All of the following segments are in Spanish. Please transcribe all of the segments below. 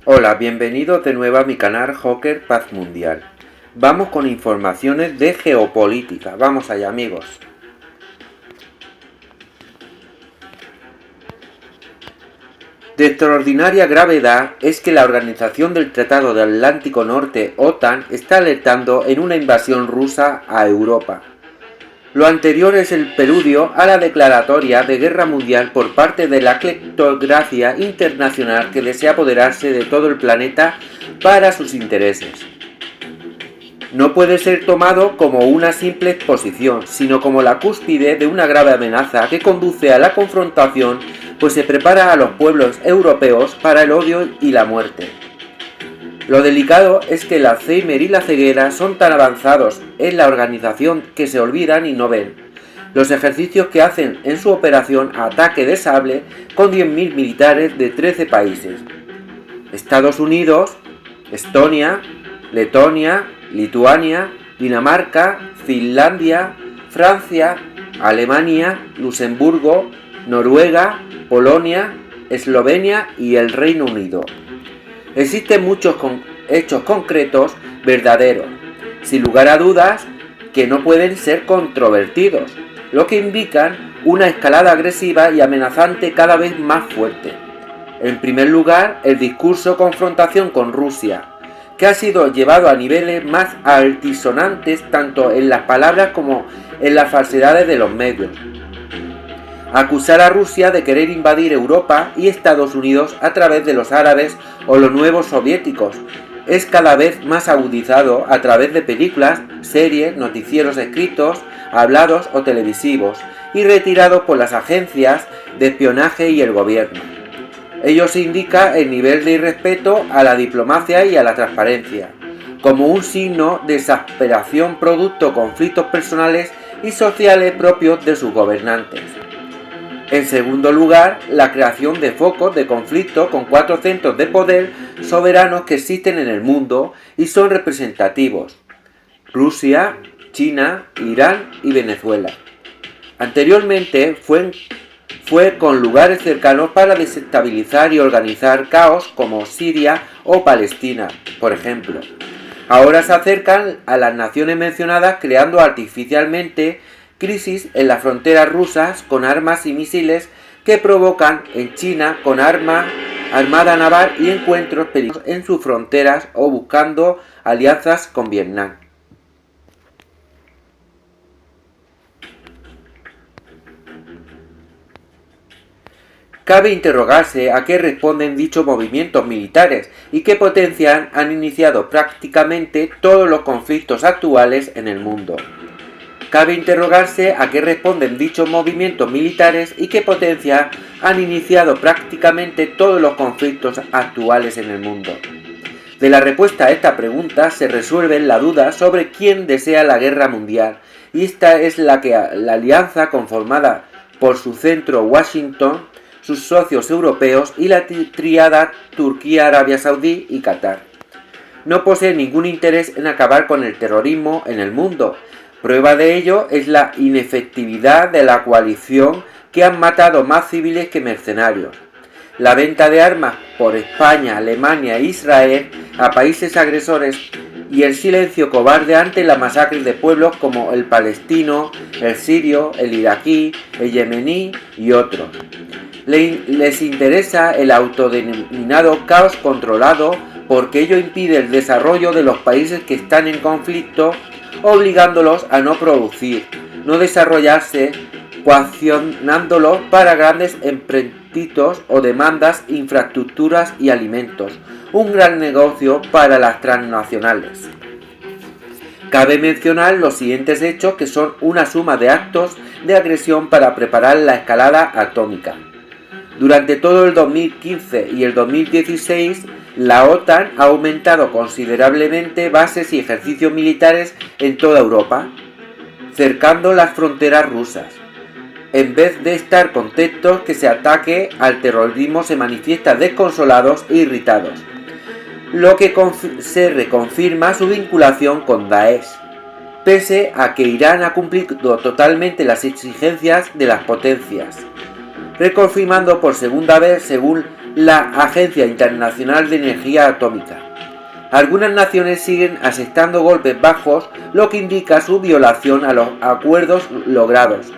Hola, bienvenidos de nuevo a mi canal Joker Paz Mundial. Vamos con informaciones de geopolítica. Vamos allá, amigos. De extraordinaria gravedad es que la Organización del Tratado del Atlántico Norte, OTAN, está alertando en una invasión rusa a Europa. Lo anterior es el preludio a la declaratoria de guerra mundial por parte de la cleptocracia internacional que desea apoderarse de todo el planeta para sus intereses. No puede ser tomado como una simple exposición, sino como la cúspide de una grave amenaza que conduce a la confrontación, pues se prepara a los pueblos europeos para el odio y la muerte. Lo delicado es que el Alzheimer y la ceguera son tan avanzados en la organización que se olvidan y no ven los ejercicios que hacen en su operación Ataque de Sable con 10.000 militares de 13 países: Estados Unidos, Estonia, Letonia, Lituania, Dinamarca, Finlandia, Francia, Alemania, Luxemburgo, Noruega, Polonia, Eslovenia y el Reino Unido. Existen muchos hechos concretos verdaderos, sin lugar a dudas, que no pueden ser controvertidos, lo que indican una escalada agresiva y amenazante cada vez más fuerte. En primer lugar, el discurso confrontación con Rusia, que ha sido llevado a niveles más altisonantes tanto en las palabras como en las falsedades de los medios. Acusar a Rusia de querer invadir Europa y Estados Unidos a través de los árabes o los nuevos soviéticos es cada vez más agudizado a través de películas, series, noticieros escritos, hablados o televisivos y retirados por las agencias de espionaje y el gobierno. Ello se indica el nivel de irrespeto a la diplomacia y a la transparencia, como un signo de exasperación producto de conflictos personales y sociales propios de sus gobernantes. En segundo lugar, la creación de focos de conflicto con 4 centros de poder soberanos que existen en el mundo y son representativos: Rusia, China, Irán y Venezuela. Anteriormente fue con lugares cercanos para desestabilizar y organizar caos como Siria o Palestina, por ejemplo. Ahora se acercan a las naciones mencionadas creando artificialmente crisis en las fronteras rusas con armas y misiles que provocan en China con armada naval y encuentros peligrosos en sus fronteras o buscando alianzas con Vietnam. Cabe interrogarse a qué responden dichos movimientos militares y qué potencias han iniciado prácticamente todos los conflictos actuales en el mundo. Cabe interrogarse a qué responden dichos movimientos militares y qué potencias han iniciado prácticamente todos los conflictos actuales en el mundo. De la respuesta a esta pregunta se resuelve la duda sobre quién desea la guerra mundial, y esta es la alianza conformada por su centro Washington, sus socios europeos y la tríada Turquía, Arabia Saudí y Qatar. No posee ningún interés en acabar con el terrorismo en el mundo. Prueba de ello es la inefectividad de la coalición, que han matado más civiles que mercenarios. La venta de armas por España, Alemania e Israel a países agresores y el silencio cobarde ante las masacres de pueblos como el palestino, el sirio, el iraquí, el yemení y otros. Les interesa el autodenominado caos controlado porque ello impide el desarrollo de los países que están en conflicto, obligándolos a no producir, no desarrollarse, coaccionándolos para grandes empréstitos o demandas, infraestructuras y alimentos, un gran negocio para las transnacionales. Cabe mencionar los siguientes hechos, que son una suma de actos de agresión para preparar la escalada atómica. Durante todo el 2015 y el 2016, la OTAN ha aumentado considerablemente bases y ejercicios militares en toda Europa, cercando las fronteras rusas. En vez de estar contentos que se ataque al terrorismo, se manifiestan desconsolados e irritados, lo que se reconfirma su vinculación con Daesh, pese a que Irán ha cumplido totalmente las exigencias de las potencias, reconfirmando por segunda vez, según la Agencia Internacional de Energía Atómica. Algunas naciones siguen asestando golpes bajos, lo que indica su violación a los acuerdos logrados.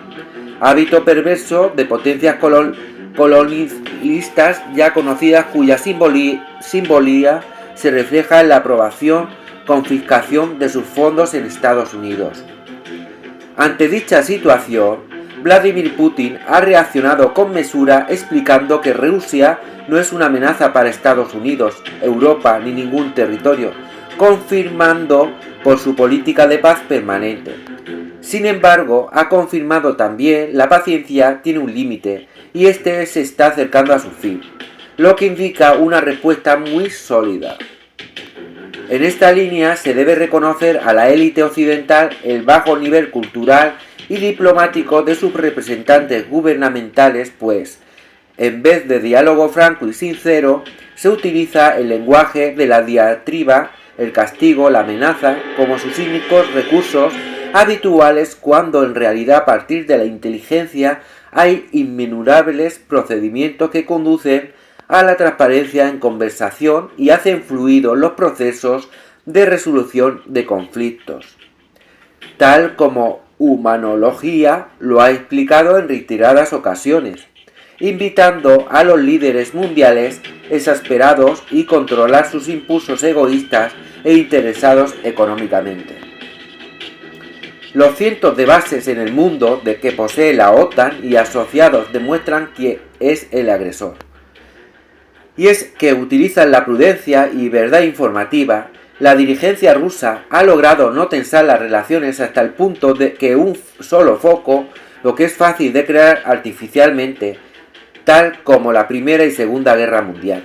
Hábito perverso de potencias colonialistas ya conocidas, cuya simbolía se refleja en la aprobación, confiscación de sus fondos en Estados Unidos. Ante dicha situación, Vladimir Putin ha reaccionado con mesura, explicando que Rusia no es una amenaza para Estados Unidos, Europa ni ningún territorio, confirmando por su política de paz permanente. Sin embargo, ha confirmado también la paciencia tiene un límite y este se está acercando a su fin, lo que indica una respuesta muy sólida. En esta línea se debe reconocer a la élite occidental el bajo nivel cultural y diplomático de sus representantes gubernamentales, pues, en vez de diálogo franco y sincero, se utiliza el lenguaje de la diatriba, el castigo, la amenaza, como sus únicos recursos habituales, cuando en realidad a partir de la inteligencia hay innumerables procedimientos que conducen a la transparencia en conversación y hacen fluidos los procesos de resolución de conflictos, tal como Humanología lo ha explicado en reiteradas ocasiones, invitando a los líderes mundiales exasperados y controlar sus impulsos egoístas e interesados económicamente. Los cientos de bases en el mundo de que posee la OTAN y asociados demuestran quién es el agresor. Y es que utilizan la prudencia y verdad informativa. La dirigencia rusa ha logrado no tensar las relaciones hasta el punto de que un solo foco, lo que es fácil de crear artificialmente, tal como la Primera y Segunda Guerra Mundial,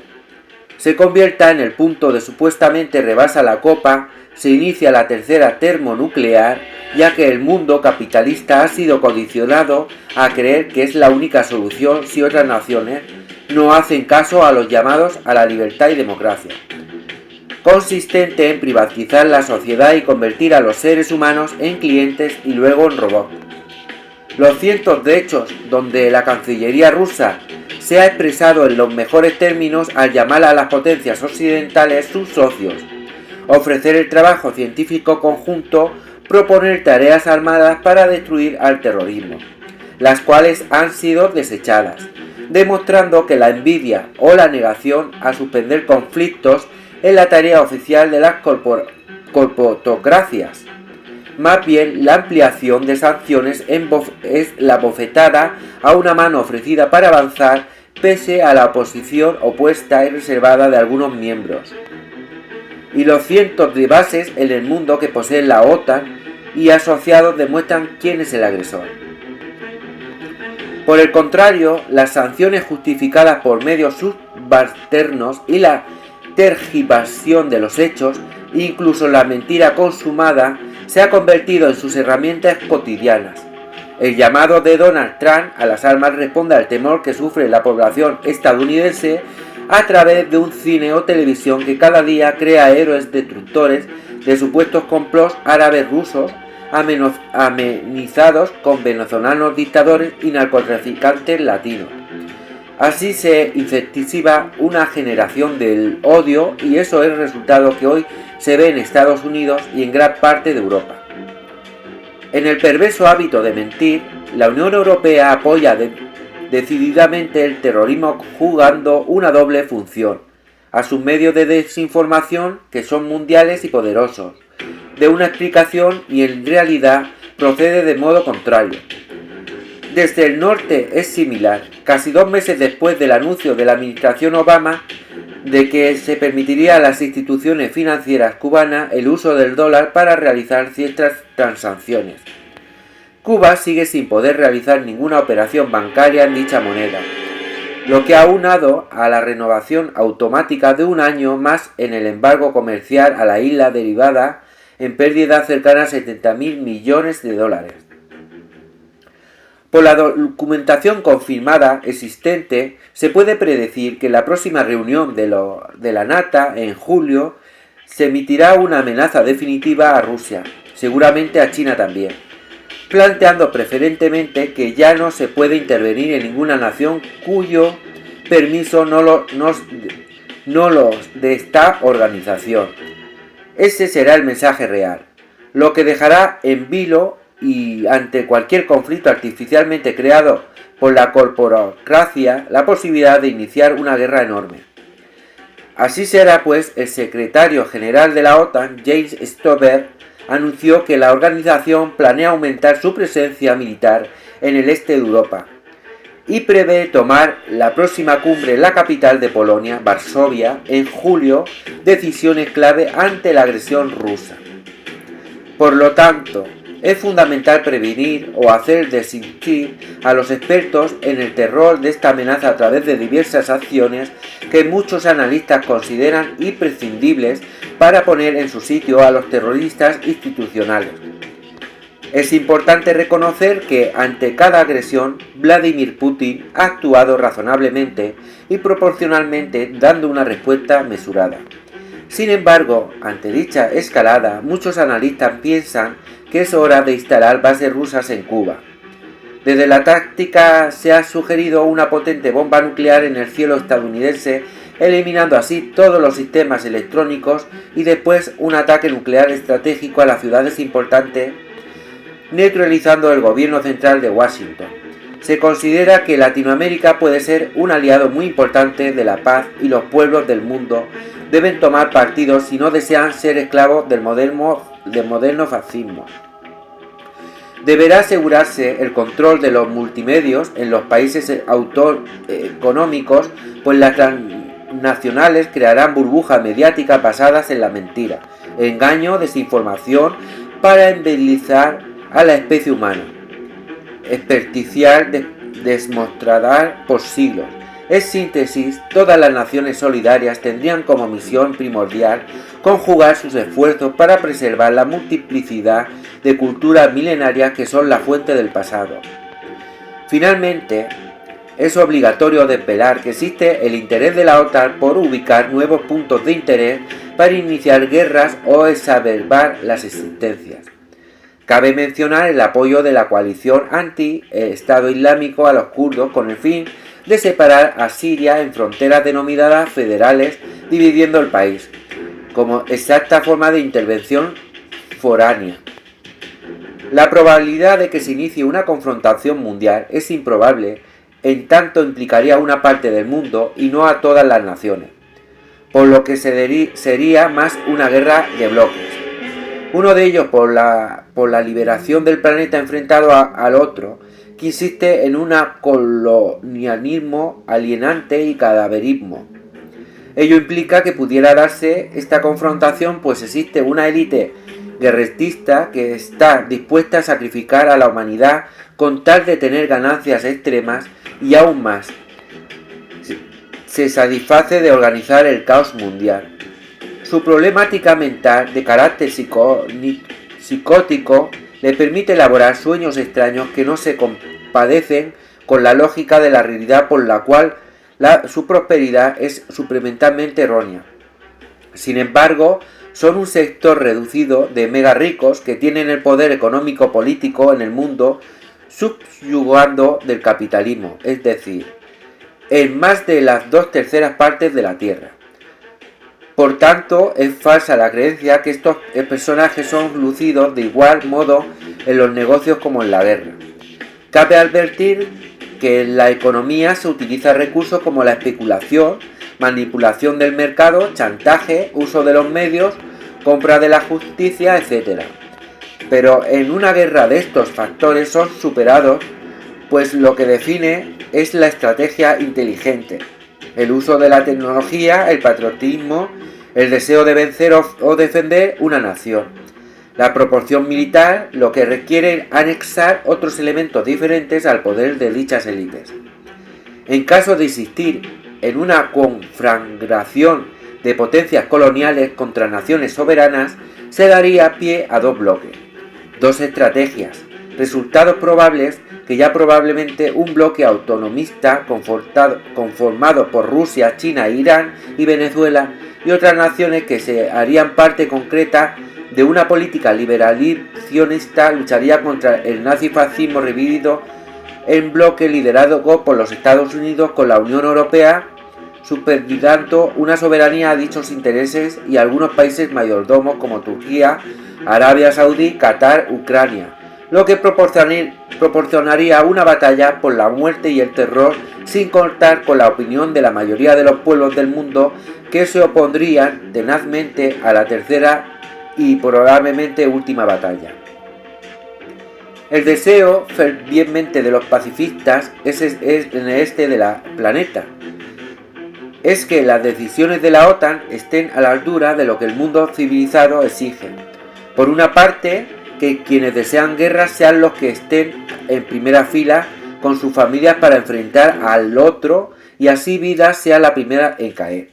se convierta en el punto de supuestamente rebasa la copa, se inicia la tercera termonuclear, ya que el mundo capitalista ha sido condicionado a creer que es la única solución si otras naciones no hacen caso a los llamados a la libertad y democracia, consistente en privatizar la sociedad y convertir a los seres humanos en clientes y luego en robots. Los cientos de hechos donde la Cancillería rusa se ha expresado en los mejores términos al llamar a las potencias occidentales sus socios, ofrecer el trabajo científico conjunto, proponer tareas armadas para destruir al terrorismo, las cuales han sido desechadas, demostrando que la envidia o la negación a suspender conflictos es la tarea oficial de las corpotocracias. Más bien, la ampliación de sanciones es la bofetada a una mano ofrecida para avanzar pese a la oposición opuesta y reservada de algunos miembros. Y los cientos de bases en el mundo que poseen la OTAN y asociados demuestran quién es el agresor. Por el contrario, las sanciones justificadas por medios subalternos y la tergiversación de los hechos, incluso la mentira consumada, se ha convertido en sus herramientas cotidianas. El llamado de Donald Trump a las armas responde al temor que sufre la población estadounidense a través de un cine o televisión que cada día crea héroes destructores de supuestos complots árabes rusos, amenizados con venezolanos dictadores y narcotraficantes latinos. Así se incentiva una generación del odio, y eso es el resultado que hoy se ve en Estados Unidos y en gran parte de Europa. En el perverso hábito de mentir, la Unión Europea apoya decididamente el terrorismo, jugando una doble función a sus medios de desinformación, que son mundiales y poderosos, de una explicación, y en realidad procede de modo contrario. Desde el norte es similar. Casi 2 meses después del anuncio de la administración Obama de que se permitiría a las instituciones financieras cubanas el uso del dólar para realizar ciertas transacciones, Cuba sigue sin poder realizar ninguna operación bancaria en dicha moneda, lo que ha aunado a la renovación automática de un año más en el embargo comercial a la isla, derivada en pérdidas cercanas a 70.000 millones de dólares. Por la documentación confirmada existente, se puede predecir que en la próxima reunión de la NATA en julio se emitirá una amenaza definitiva a Rusia, seguramente a China también, planteando preferentemente que ya no se puede intervenir en ninguna nación cuyo permiso no los de esta organización. Ese será el mensaje real, lo que dejará en vilo y ante cualquier conflicto artificialmente creado por la corporocracia la posibilidad de iniciar una guerra enorme. Así será, pues, el secretario general de la OTAN, Jens Stoltenberg, anunció que la organización planea aumentar su presencia militar en el este de Europa y prevé tomar la próxima cumbre en la capital de Polonia, Varsovia, en julio, decisiones clave ante la agresión rusa. Por lo tanto, es fundamental prevenir o hacer desistir a los expertos en el terror de esta amenaza a través de diversas acciones que muchos analistas consideran imprescindibles para poner en su sitio a los terroristas institucionales. Es importante reconocer que ante cada agresión, Vladimir Putin ha actuado razonablemente y proporcionalmente, dando una respuesta mesurada. Sin embargo, ante dicha escalada, muchos analistas piensan que es hora de instalar bases rusas en Cuba. Desde la táctica se ha sugerido una potente bomba nuclear en el cielo estadounidense, eliminando así todos los sistemas electrónicos, y después un ataque nuclear estratégico a las ciudades importantes, neutralizando el gobierno central de Washington. Se considera que Latinoamérica puede ser un aliado muy importante de la paz y los pueblos del mundo deben tomar partido si no desean ser esclavos del moderno fascismo. Deberá asegurarse el control de los multimedios en los países autoeconómicos, pues las transnacionales crearán burbujas mediáticas basadas en la mentira, engaño, desinformación para embelezar a la especie humana, experticiar demostrada por siglos. En síntesis, todas las naciones solidarias tendrían como misión primordial conjugar sus esfuerzos para preservar la multiplicidad de culturas milenarias que son la fuente del pasado. Finalmente, es obligatorio desvelar que existe el interés de la OTAN por ubicar nuevos puntos de interés para iniciar guerras o exacerbar las existencias. Cabe mencionar el apoyo de la coalición anti-Estado Islámico a los kurdos con el fin de separar a Siria en fronteras denominadas federales, dividiendo el país, como exacta forma de intervención foránea. La probabilidad de que se inicie una confrontación mundial es improbable, en tanto implicaría a una parte del mundo y no a todas las naciones, por lo que sería más una guerra de bloques. Uno de ellos por la liberación del planeta enfrentado al otro, que insiste en un colonialismo alienante y cadaverismo. Ello implica que pudiera darse esta confrontación, pues existe una élite guerrerista que está dispuesta a sacrificar a la humanidad con tal de tener ganancias extremas, y aún más, se satisface de organizar el caos mundial. Su problemática mental de carácter psicótico le permite elaborar sueños extraños que no se compadecen con la lógica de la realidad, por la cual su prosperidad es supramentalmente errónea. Sin embargo, son un sector reducido de mega ricos que tienen el poder económico-político en el mundo, subyugando del capitalismo, es decir, en más de las 2/3 partes de la Tierra. Por tanto, es falsa la creencia que estos personajes son lucidos de igual modo en los negocios como en la guerra. Cabe advertir que en la economía se utilizan recursos como la especulación, manipulación del mercado, chantaje, uso de los medios, compra de la justicia, etc. Pero en una guerra de estos factores son superados, pues lo que define es la estrategia inteligente, el uso de la tecnología, el patriotismo, el deseo de vencer o defender una nación. La proporción militar, lo que requiere anexar otros elementos diferentes al poder de dichas élites. En caso de insistir en una conflagración de potencias coloniales contra naciones soberanas, se daría pie a dos bloques, dos estrategias, resultados probables que ya probablemente un bloque autonomista conformado por Rusia, China, Irán y Venezuela, y otras naciones que se harían parte concreta de una política liberalizacionista lucharía contra el nazifascismo revivido en bloque liderado por los Estados Unidos con la Unión Europea, supeditando una soberanía a dichos intereses y algunos países mayordomos como Turquía, Arabia Saudí, Qatar, Ucrania, lo que proporcionaría una batalla por la muerte y el terror, sin contar con la opinión de la mayoría de los pueblos del mundo que se opondrían tenazmente a la tercera y probablemente última batalla. El deseo fervientemente de los pacifistas en el este del planeta es que las decisiones de la OTAN estén a la altura de lo que el mundo civilizado exige. Por una parte, que quienes desean guerra sean los que estén en primera fila con sus familias para enfrentar al otro y así vida sea la primera en caer.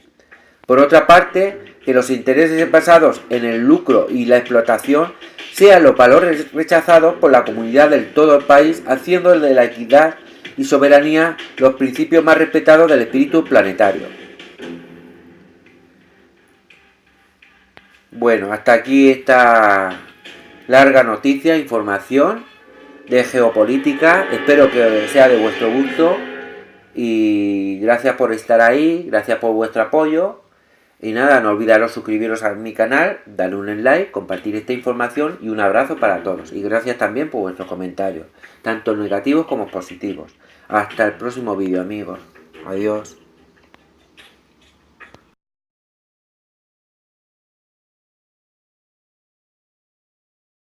Por otra parte, que los intereses basados en el lucro y la explotación sean los valores rechazados por la comunidad del todo el país, haciendo de la equidad y soberanía los principios más respetados del espíritu planetario. Bueno, hasta aquí esta larga noticia, información de geopolítica. Espero que sea de vuestro gusto y gracias por estar ahí, gracias por vuestro apoyo. Y nada, no olvidaros suscribiros a mi canal, darle un like, compartir esta información y un abrazo para todos. Y gracias también por vuestros comentarios, tanto negativos como positivos. Hasta el próximo vídeo, amigos. Adiós.